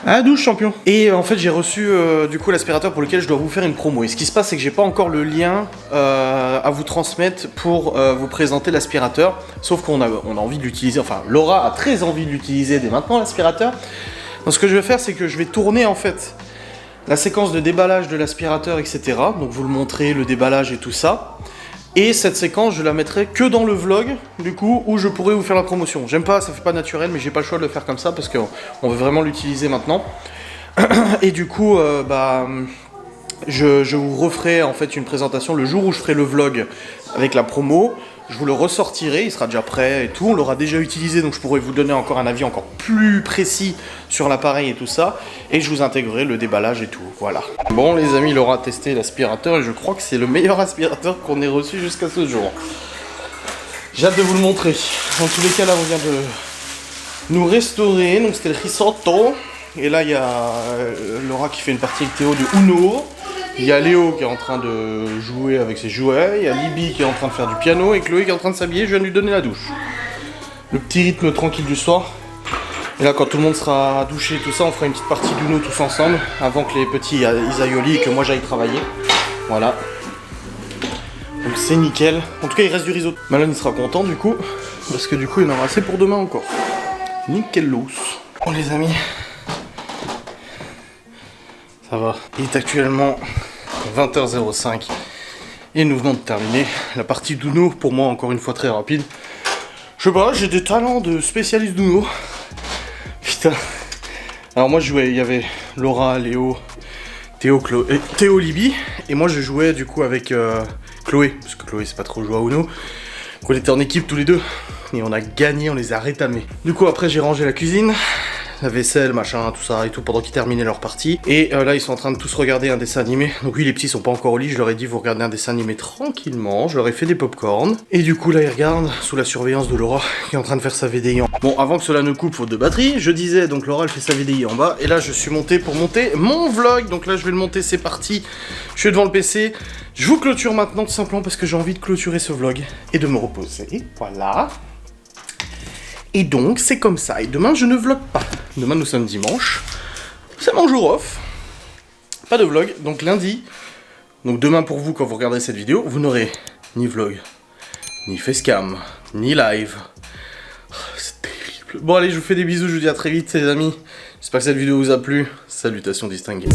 [SPEAKER 1] À la douche champion. Et en fait j'ai reçu du coup l'aspirateur pour lequel je dois vous faire une promo. Et ce qui se passe c'est que j'ai pas encore le lien à vous transmettre pour vous présenter l'aspirateur. Sauf qu'on a envie de l'utiliser, enfin Laura a très envie de l'utiliser dès maintenant l'aspirateur. Donc ce que je vais faire c'est que je vais tourner en fait la séquence de déballage de l'aspirateur etc. Donc vous le montrez, le déballage et tout ça. Et cette séquence, je la mettrai que dans le vlog, du coup, où je pourrai vous faire la promotion. J'aime pas, ça fait pas naturel, mais j'ai pas le choix de le faire comme ça, parce qu'on veut vraiment l'utiliser maintenant. Et du coup, je vous referai en fait une présentation le jour où je ferai le vlog avec la promo. Je vous le ressortirai, il sera déjà prêt et tout, on l'aura déjà utilisé, donc je pourrai vous donner encore un avis encore plus précis sur l'appareil et tout ça, et je vous intégrerai le déballage et tout, voilà. Bon les amis, Laura a testé l'aspirateur, et je crois que c'est le meilleur aspirateur qu'on ait reçu jusqu'à ce jour. J'ai hâte de vous le montrer. Dans tous les cas, là, on vient de nous restaurer, donc c'était le risotto, et là, il y a Laura qui fait une partie avec Théo de Uno. Il y a Léo qui est en train de jouer avec ses jouets, il y a Libby qui est en train de faire du piano et Chloé qui est en train de s'habiller, je viens de lui donner la douche. Le petit rythme tranquille du soir. Et là quand tout le monde sera douché et tout ça, on fera une petite partie d'Uno tous ensemble avant que les petits ils aillent au lit et que moi j'aille travailler. Voilà. Donc c'est nickel. En tout cas il reste du risotto. Malone il sera content du coup, parce que du coup il en aura assez pour demain encore. Nickel l'os. Bon les amis, Ça va. Il est actuellement 20h05 et nous venons de terminer la partie d'Uno. Pour moi, encore une fois, très rapide. Je sais pas, j'ai des talents de spécialiste d'Uno. Putain. Alors moi, je jouais, il y avait Laura, Léo, Théo, Libby. Et moi, je jouais du coup avec Chloé. Parce que Chloé, c'est pas trop jouer à Uno. Donc on était en équipe tous les deux. Et on a gagné, on les a rétamés. Du coup, après, j'ai rangé la cuisine. La vaisselle, machin, tout ça et tout, pendant qu'ils terminaient leur partie. Et là, ils sont en train de tous regarder un dessin animé. Donc oui, les petits sont pas encore au lit. Je leur ai dit, vous regardez un dessin animé tranquillement. Je leur ai fait des pop-corn. Et du coup, là, ils regardent sous la surveillance de Laura, qui est en train de faire sa VDI en... Bon, avant que cela ne coupe, faute de batterie, je disais, donc Laura, elle fait sa VDI en bas. Et là, je suis monté pour monter mon vlog. Donc là, je vais le monter, c'est parti. Je suis devant le PC. Je vous clôture maintenant, tout simplement, parce que j'ai envie de clôturer ce vlog et de me reposer. Voilà. Et donc, c'est comme ça. Et demain, je ne vlog pas. Demain, nous sommes dimanche. C'est mon jour off. Pas de vlog. Donc, lundi. Donc, demain, pour vous, quand vous regarderez cette vidéo, vous n'aurez ni vlog, ni facecam, ni live. C'est terrible. Bon, allez, je vous fais des bisous. Je vous dis à très vite, les amis. J'espère que cette vidéo vous a plu. Salutations distinguées.